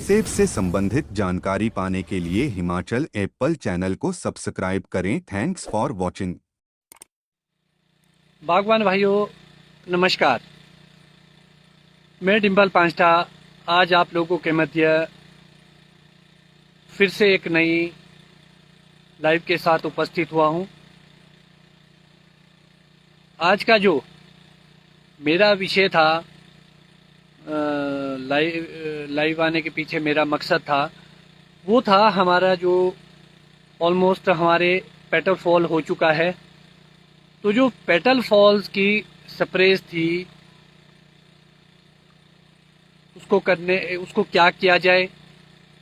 सेब से संबंधित जानकारी पाने के लिए हिमाचल एप्पल चैनल को सब्सक्राइब करें। Thanks for watching. बागवान भाइयों नमस्कार, मैं डिम्पल पांचटा आज आप लोगों के मध्य फिर से एक नई लाइव के साथ उपस्थित हुआ हूं। आज का जो मेरा विषय था, लाइव आने के पीछे मेरा मकसद था, वो था हमारा जो ऑलमोस्ट हमारे पेटल फॉल हो चुका है। तो जो पेटल फॉल्स की स्प्रेज थी उसको क्या किया जाए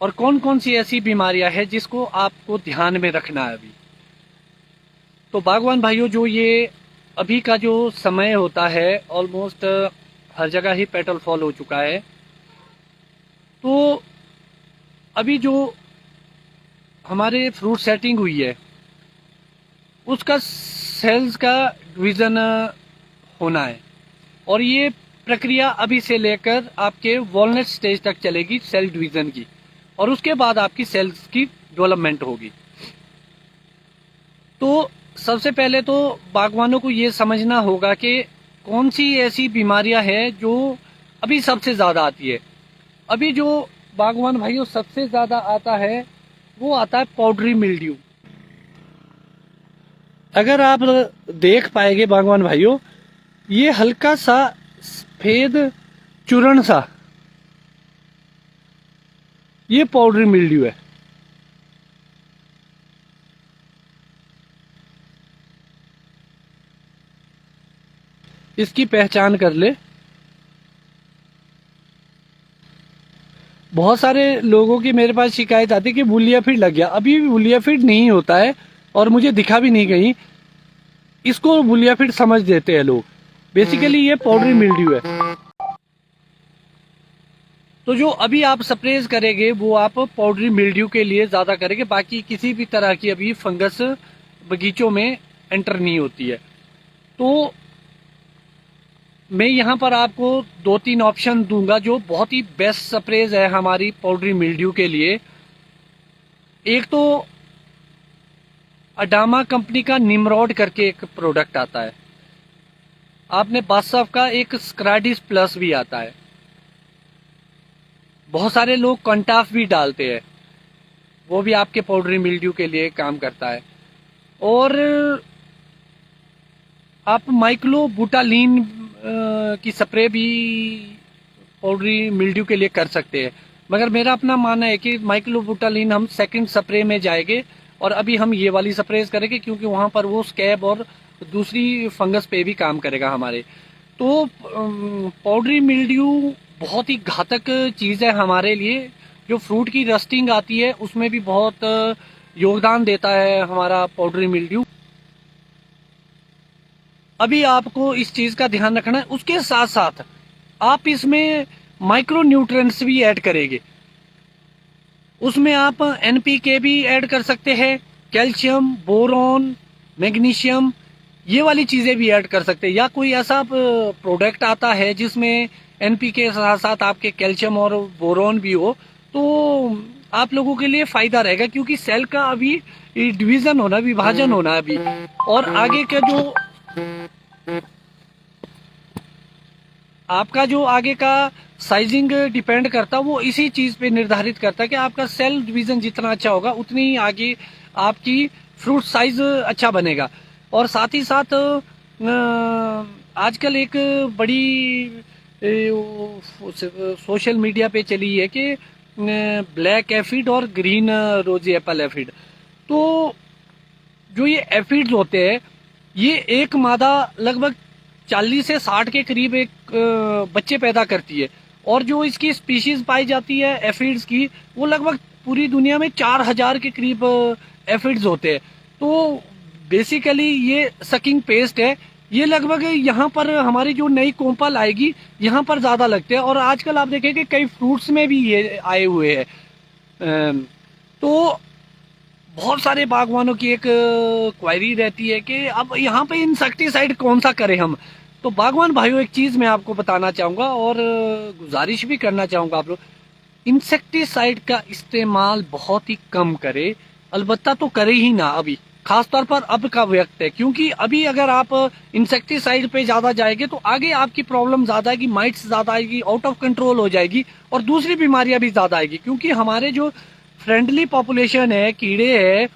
और कौन कौन सी ऐसी बीमारियां हैं जिसको आपको ध्यान में रखना है अभी। तो बागवान भाइयों, जो ये अभी का जो समय होता है, ऑलमोस्ट हर जगह ही पेटल फॉल हो चुका है। तो अभी जो हमारे फ्रूट सेटिंग हुई है उसका सेल्स का डिवीज़न होना है, और ये प्रक्रिया अभी से लेकर आपके वॉलनट स्टेज तक चलेगी सेल डिवीज़न की, और उसके बाद आपकी सेल्स की डेवलपमेंट होगी। तो सबसे पहले तो बागवानों को ये समझना होगा कि कौन सी ऐसी बीमारियां हैं जो अभी सबसे ज़्यादा आती है। अभी जो बागवान भाइयों सबसे ज़्यादा आता है वो आता है पाउडरी मिल्ड्यू। अगर आप देख पाएंगे बागवान भाइयों, ये हल्का सा सफेद चूर्ण सा, ये पाउडरी मिल्ड्यू है। इसकी पहचान कर ले। बहुत सारे लोगों की मेरे पास शिकायत आती है कि बुलिया फीड लग गया। अभी बुलिया फीड नहीं होता है और मुझे दिखा भी नहीं कहीं। इसको बुलिया फीड समझ देते हैं लोग। बेसिकली ये पाउडरी मिल्ड्यू है। तो जो अभी आप स्प्रेज करेंगे वो आप पाउडरी मिल्ड्यू के लिए ज्यादा करेंगे, बाकी किसी भी तरह की अभी फंगस बगीचों में एंटर नहीं होती है। तो मैं यहाँ पर आपको 2-3 ऑप्शन दूंगा जो बहुत ही बेस्ट स्प्रेज है हमारी पाउडरी मिल्ड्यू के लिए। एक तो अडामा कंपनी का निमरॉड करके एक प्रोडक्ट आता है। आपने बादशाह का एक स्क्राडिस प्लस भी आता है। बहुत सारे लोग कंटाफ भी डालते हैं, वो भी आपके पाउडरी मिल्ड्यू के लिए काम करता है। और आप माइक्लो बुटालीन की स्प्रे भी पाउडरी मिल्ड्यू के लिए कर सकते हैं, मगर मेरा अपना मानना है कि माइक्लो बुटालीन हम सेकंड स्प्रे में जाएंगे और अभी हम ये वाली स्प्रेज करेंगे, क्योंकि वहां पर वो स्कैब और दूसरी फंगस पे भी काम करेगा हमारे। तो पाउडरी मिल्ड्यू बहुत ही घातक चीज है हमारे लिए। जो फ्रूट की रस्टिंग आती है उसमें भी बहुत योगदान देता है हमारा पाउडरी मिल्ड्यू। अभी आपको इस चीज का ध्यान रखना है। उसके साथ साथ आप इसमें माइक्रो न्यूट्रिएंट्स भी ऐड करेंगे। उसमें आप एनपीके भी ऐड कर सकते हैं, कैल्शियम, बोरॉन, मैग्नीशियम, ये वाली चीजें भी ऐड कर सकते हैं। या कोई ऐसा प्रोडक्ट आता है जिसमें एनपीके के साथ साथ आपके कैल्शियम और बोरॉन भी हो, तो आप लोगों के लिए फायदा रहेगा, क्योंकि सेल का अभी डिवीजन होना, विभाजन होना अभी, और आगे का जो आपका जो आगे का साइजिंग डिपेंड करता है, वो इसी चीज पे निर्धारित करता है कि आपका सेल डिवीजन जितना अच्छा होगा उतनी ही आगे आपकी फ्रूट साइज अच्छा बनेगा। और साथ ही साथ आजकल एक बड़ी सोशल मीडिया पे चली है कि ब्लैक एफिड और ग्रीन रोजी एप्पल एफिड। तो जो ये एफिड्स होते हैं, ये एक मादा लगभग 40 से 60 के करीब एक बच्चे पैदा करती है, और जो इसकी स्पीशीज पाई जाती है एफिड्स की, वो लगभग पूरी दुनिया में 4000 के करीब एफिड्स होते हैं। तो बेसिकली ये सकिंग पेस्ट है। ये लगभग यहाँ पर हमारी जो नई कोम्पल आएगी यहाँ पर ज्यादा लगते हैं, और आजकल आप देखेंगे कई फ्रूट्स में भी ये आए हुए हैं। तो बहुत सारे बागवानों की एक क्वेरी रहती है कि अब यहाँ पे इंसेक्टिसाइड कौन सा करें हम। तो बागवान भाइयों, एक चीज मैं आपको बताना चाहूंगा और गुजारिश भी करना चाहूंगा आप लोग, इंसेक्टिसाइड का इस्तेमाल बहुत ही कम करे, अलबत्ता तो करे ही ना अभी, खासतौर पर अब का वक्त है, क्योंकि अभी अगर आप इंसेक्टिसाइड पे ज्यादा जाएंगे तो आगे आपकी प्रॉब्लम ज्यादा आएगी, माइट्स ज्यादा आएगी, आउट ऑफ कंट्रोल हो जाएगी और दूसरी बीमारियां भी ज्यादा आएगी। क्योंकि हमारे जो फ्रेंडली पॉपुलेशन है, कीड़े है,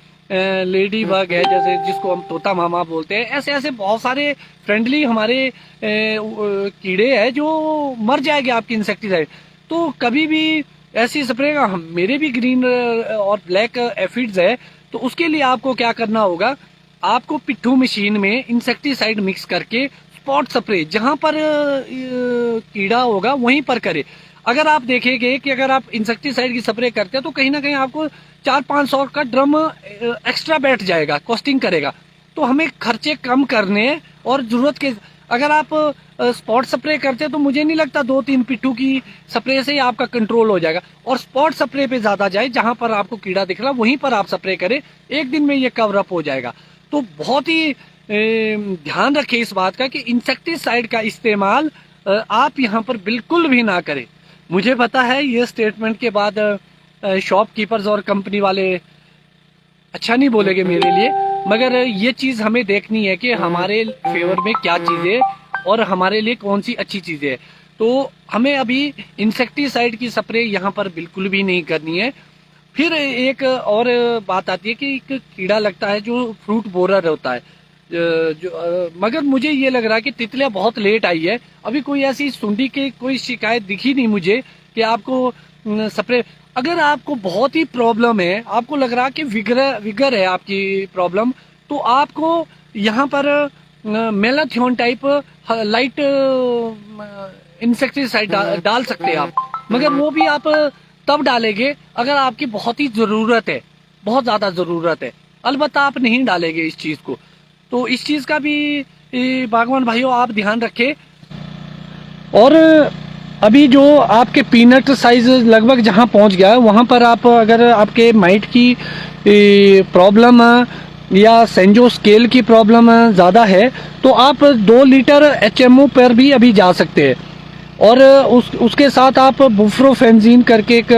लेडी बग है, जैसे जिसको हम तोता मामा बोलते हैं, ऐसे ऐसे बहुत सारे फ्रेंडली हमारे कीड़े हैं जो मर जाएंगे आपकी इंसेक्टिसाइड। तो कभी भी ऐसी स्प्रे का, मेरे भी ग्रीन और ब्लैक एफिड्स है, तो उसके लिए आपको क्या करना होगा, आपको पिट्ठू मशीन में इंसेक्टिसाइड मिक्स करके स्पॉट स्प्रे जहां पर कीड़ा होगा वहीं पर करे। अगर आप देखेंगे कि अगर आप इंसेक्टिसाइड की स्प्रे करते हैं तो कहीं ना कहीं आपको 400-500 का ड्रम एक्स्ट्रा बैठ जाएगा, कॉस्टिंग करेगा। तो हमें खर्चे कम करने हैं और जरूरत के, अगर आप स्पॉट स्प्रे करते हैं तो मुझे नहीं लगता 2-3 पिट्ठू की स्प्रे से ही आपका कंट्रोल हो जाएगा। और स्पॉट स्प्रे पे ज्यादा जाए, जहां पर आपको कीड़ा दिख रहा वहीं पर आप स्प्रे करें, एक दिन में ये कवर अप हो जाएगा। तो बहुत ही ध्यान रखें इस बात का कि इंसेक्टिसाइड का इस्तेमाल आप यहाँ पर बिल्कुल भी ना करें। मुझे पता है ये स्टेटमेंट के बाद शॉपकीपर्स और कंपनी वाले अच्छा नहीं बोलेंगे मेरे लिए, मगर ये चीज हमें देखनी है कि हमारे फेवर में क्या चीजें और हमारे लिए कौन सी अच्छी चीजें है। तो हमें अभी इंसेक्टिसाइड की स्प्रे यहाँ पर बिल्कुल भी नहीं करनी है। फिर एक और बात आती है कि एक कीड़ा लगता है जो फ्रूट बोरर होता है, मगर मुझे ये लग रहा है कि तितलियां बहुत लेट आई है, अभी कोई ऐसी सुंडी की कोई शिकायत दिखी नहीं मुझे कि आपको स्प्रे। अगर आपको बहुत ही प्रॉब्लम है, आपको लग रहा है कि विगर है आपकी प्रॉब्लम, तो आपको यहाँ पर मेलाथियोन टाइप लाइट इंसेक्टिसाइड डाल सकते हैं आप, मगर वो भी आप तब डालेंगे अगर आपकी बहुत ही जरूरत है, बहुत ज्यादा जरूरत है, अलबत्ता आप नहीं डालेंगे इस चीज को। तो इस चीज का भी बागवान भाइयों आप ध्यान रखें। और अभी जो आपके पीनट साइज लगभग जहां पहुंच गया है वहां पर आप, अगर आपके माइट की प्रॉब्लम या सेंजो स्केल की प्रॉब्लम ज़्यादा है तो आप 2 लीटर HMO पर भी अभी जा सकते हैं। और उसके साथ आप बुफ्रोफेंजीन करके एक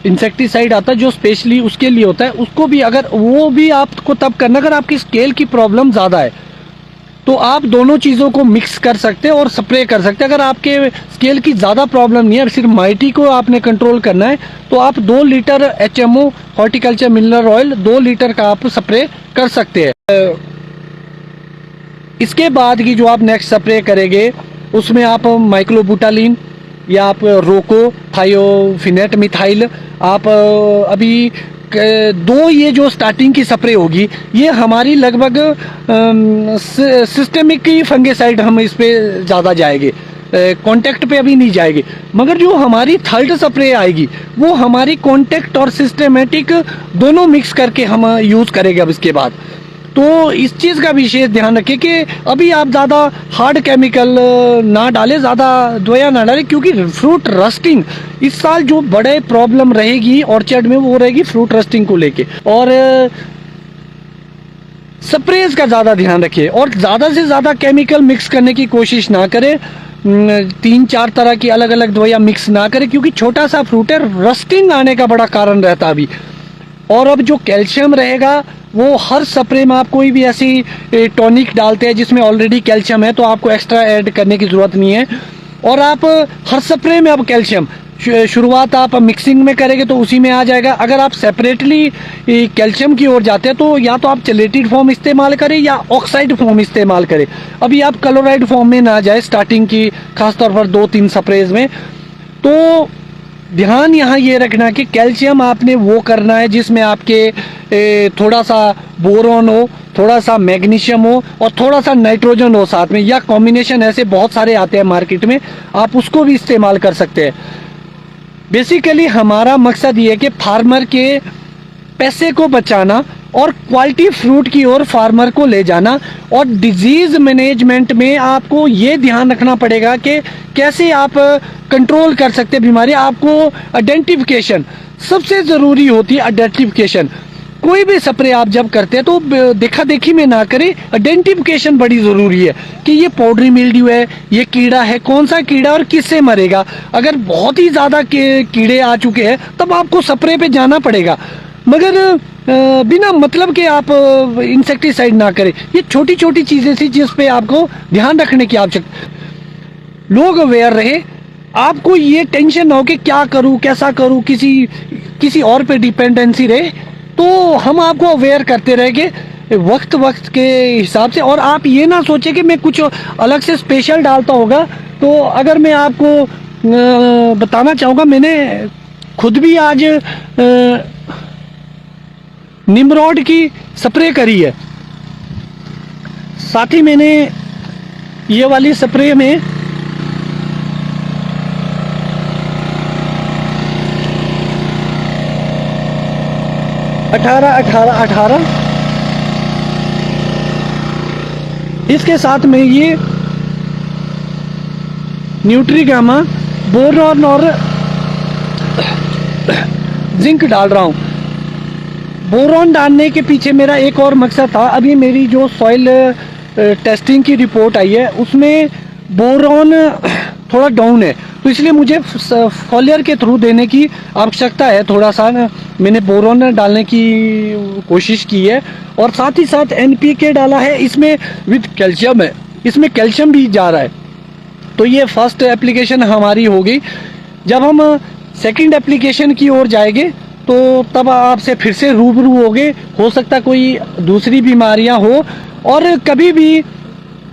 इंसेक्टिसाइड आता है जो स्पेशली उसके लिए होता है, उसको भी, अगर वो भी आपको तब करना अगर आपकी स्केल की प्रॉब्लम ज़्यादा है, तो आप दोनों चीज़ों को मिक्स कर सकते हैं और स्प्रे कर सकते हैं। अगर आपके स्केल की ज़्यादा प्रॉब्लम नहीं है, सिर्फ माइटी को आपने कंट्रोल करना है, तो आप 2 litre HMO horticulture mineral oil 2 litre का आप स्प्रे कर सकते हैं। इसके बाद की जो आप नेक्स्ट स्प्रे करेंगे उसमें आप माइक्लोबुटालिन या आप रोको थायोफिनेट मिथाइल, आप अभी 2 ये जो स्टार्टिंग की स्प्रे होगी ये हमारी लगभग सिस्टेमिक की फंगेसाइड, हम इस पे ज़्यादा जाएंगे, कॉन्टेक्ट पे अभी नहीं जाएंगे। मगर जो हमारी थर्ड स्प्रे आएगी वो हमारी कॉन्टेक्ट और सिस्टेमेटिक दोनों मिक्स करके हम यूज़ करेंगे अब इसके बाद। तो इस चीज़ का विशेष ध्यान रखें कि अभी आप ज़्यादा हार्ड केमिकल ना डालें, ज़्यादा दवाइयाँ ना डालें, क्योंकि फ्रूट रस्टिंग इस साल जो बड़े प्रॉब्लम रहेगी ऑर्चर्ड में वो रहेगी फ्रूट रस्टिंग को लेके। और स्प्रेज का ज़्यादा ध्यान रखिए और ज़्यादा से ज़्यादा केमिकल मिक्स करने की कोशिश ना करें, 3-4 तरह की अलग अलग दवाइयाँ मिक्स ना करें, क्योंकि छोटा सा फ्रूट है, रस्टिंग आने का बड़ा कारण रहता है अभी। और अब जो कैल्शियम रहेगा वो हर स्प्रे में, आप कोई भी ऐसी टॉनिक डालते हैं जिसमें ऑलरेडी कैल्शियम है तो आपको एक्स्ट्रा ऐड करने की ज़रूरत नहीं है। और आप हर स्प्रे में अब कैल्शियम, शुरुआत आप मिक्सिंग में करेंगे तो उसी में आ जाएगा। अगर आप सेपरेटली कैल्शियम की ओर जाते हैं तो या तो आप चलेटेड फॉर्म इस्तेमाल करें या ऑक्साइड फॉर्म इस्तेमाल करें। अभी आप क्लोराइड फॉर्म में ना जाए स्टार्टिंग की, खासतौर पर 2-3 स्प्रेज में। तो ध्यान यहाँ ये रखना कि कैल्शियम आपने वो करना है जिसमें आपके थोड़ा सा बोरॉन हो, थोड़ा सा मैग्नीशियम हो और थोड़ा सा नाइट्रोजन हो साथ में, या कॉम्बिनेशन ऐसे बहुत सारे आते हैं मार्केट में, आप उसको भी इस्तेमाल कर सकते हैं। बेसिकली हमारा मकसद ये है कि फार्मर के पैसे को बचाना और क्वालिटी फ्रूट की ओर फार्मर को ले जाना। और डिजीज मैनेजमेंट में आपको ये ध्यान रखना पड़ेगा कि कैसे आप कंट्रोल कर सकते हैं बीमारी। आपको आइडेंटिफिकेशन सबसे ज़रूरी होती है, आइडेंटिफिकेशन। कोई भी स्प्रे आप जब करते हैं तो देखा देखी में ना करें, आइडेंटिफिकेशन बड़ी ज़रूरी है कि ये पाउडरी मिल्ड्यू है, ये कीड़ा है, कौन सा कीड़ा और किससे मरेगा। अगर बहुत ही ज़्यादा कीड़े आ चुके हैं तब आपको स्प्रे पे जाना पड़ेगा, मगर बिना मतलब के आप इंसेक्टिसाइड ना करें। ये छोटी छोटी चीज़ें थी जिस पे आपको ध्यान रखने की आवश्यकता। लोग अवेयर रहे, आपको ये टेंशन ना हो कि क्या करूं कैसा करूं, किसी और पे डिपेंडेंसी रहे, तो हम आपको अवेयर करते रहेंगे वक्त वक्त के हिसाब से। और आप ये ना सोचे कि मैं कुछ अलग से स्पेशल डालता होगा। तो अगर मैं आपको बताना चाहूँगा, मैंने खुद भी आज निमरोड की स्प्रे करी है, साथ ही मैंने ये वाली स्प्रे में अठारह इसके साथ में ये न्यूट्रीगामा, बोरॉन और जिंक डाल रहा हूँ। बोरॉन डालने के पीछे मेरा एक और मकसद था। अभी मेरी जो सॉइल टेस्टिंग की रिपोर्ट आई है उसमें बोरॉन थोड़ा डाउन है, तो इसलिए मुझे फॉलियर के थ्रू देने की आवश्यकता है। थोड़ा सा मैंने बोरॉन डालने की कोशिश की है, और साथ ही साथ NPK डाला है इसमें विद कैल्शियम है, इसमें कैल्शियम भी जा रहा है। तो ये फर्स्ट एप्लीकेशन हमारी होगी। जब हम सेकंड एप्लीकेशन की ओर जाएंगे तो तब आपसे फिर से रूबरू होंगे। हो सकता कोई दूसरी बीमारियां हो, और कभी भी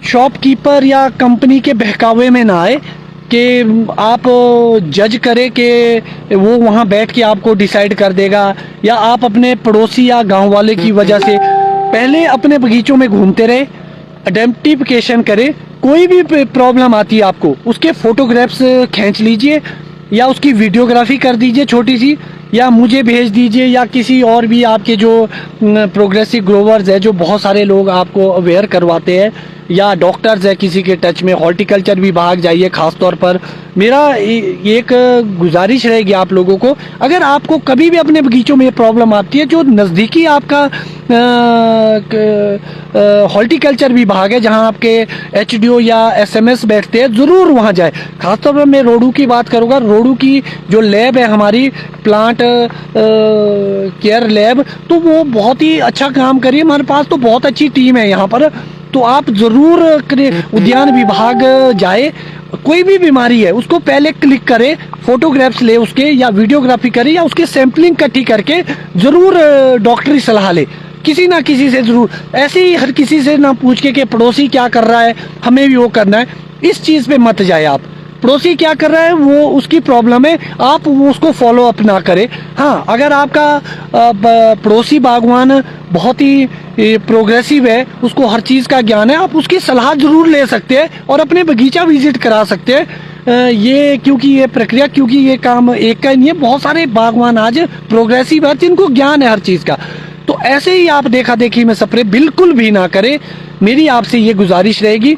शॉपकीपर या कंपनी के बहकावे में ना आए कि आप जज करें कि वो वहाँ बैठ के आपको डिसाइड कर देगा, या आप अपने पड़ोसी या गांव वाले की वजह से। पहले अपने बगीचों में घूमते रहे, आइडेंटिफिकेशन करें। कोई भी प्रॉब्लम आती है आपको, उसके फोटोग्राफ्स खींच लीजिए या उसकी वीडियोग्राफी कर दीजिए छोटी सी, या मुझे भेज दीजिए, या किसी और भी आपके जो प्रोग्रेसिव ग्रोवर्स है, जो बहुत सारे लोग आपको अवेयर करवाते हैं, या डॉक्टर्स है किसी के टच में, हॉर्टिकल्चर विभाग जाइए। खास तौर पर मेरा एक गुजारिश रहेगी आप लोगों को, अगर आपको कभी भी अपने बगीचों में प्रॉब्लम आती है, जो नज़दीकी आपका हॉर्टिकल्चर विभाग है जहां आपके HDO या SMS बैठते हैं, ज़रूर वहां जाए। खासतौर पर मैं रोडू की बात करूंगा। रोडू की जो लैब है हमारी, प्लांट केयर लैब, तो वो बहुत ही अच्छा काम करिए। हमारे पास तो बहुत अच्छी टीम है यहाँ पर, तो आप ज़रूर उद्यान विभाग जाए। कोई भी बीमारी है उसको पहले क्लिक करे, फोटोग्राफ्स ले उसके, या वीडियोग्राफी करे, या उसके सैंपलिंग इकट्ठी करके ज़रूर डॉक्टरी सलाह ले किसी ना किसी से। ज़रूर ऐसे ही हर किसी से ना पूछ के कि पड़ोसी क्या कर रहा है हमें भी वो करना है, इस चीज़ पे मत जाए आप। पड़ोसी क्या कर रहा है वो उसकी प्रॉब्लम है, आप वो उसको फॉलो अप ना करें। हाँ, अगर आपका पड़ोसी बागवान बहुत ही प्रोग्रेसिव है, उसको हर चीज़ का ज्ञान है, आप उसकी सलाह ज़रूर ले सकते हैं और अपने बगीचा विजिट करा सकते हैं। ये क्योंकि ये काम एक का नहीं है, बहुत सारे बागवान आज प्रोग्रेसिव है जिनको ज्ञान है हर चीज़ का। तो ऐसे ही आप देखा देखी में स्प्रे बिल्कुल भी ना करें, मेरी आपसे ये गुजारिश रहेगी।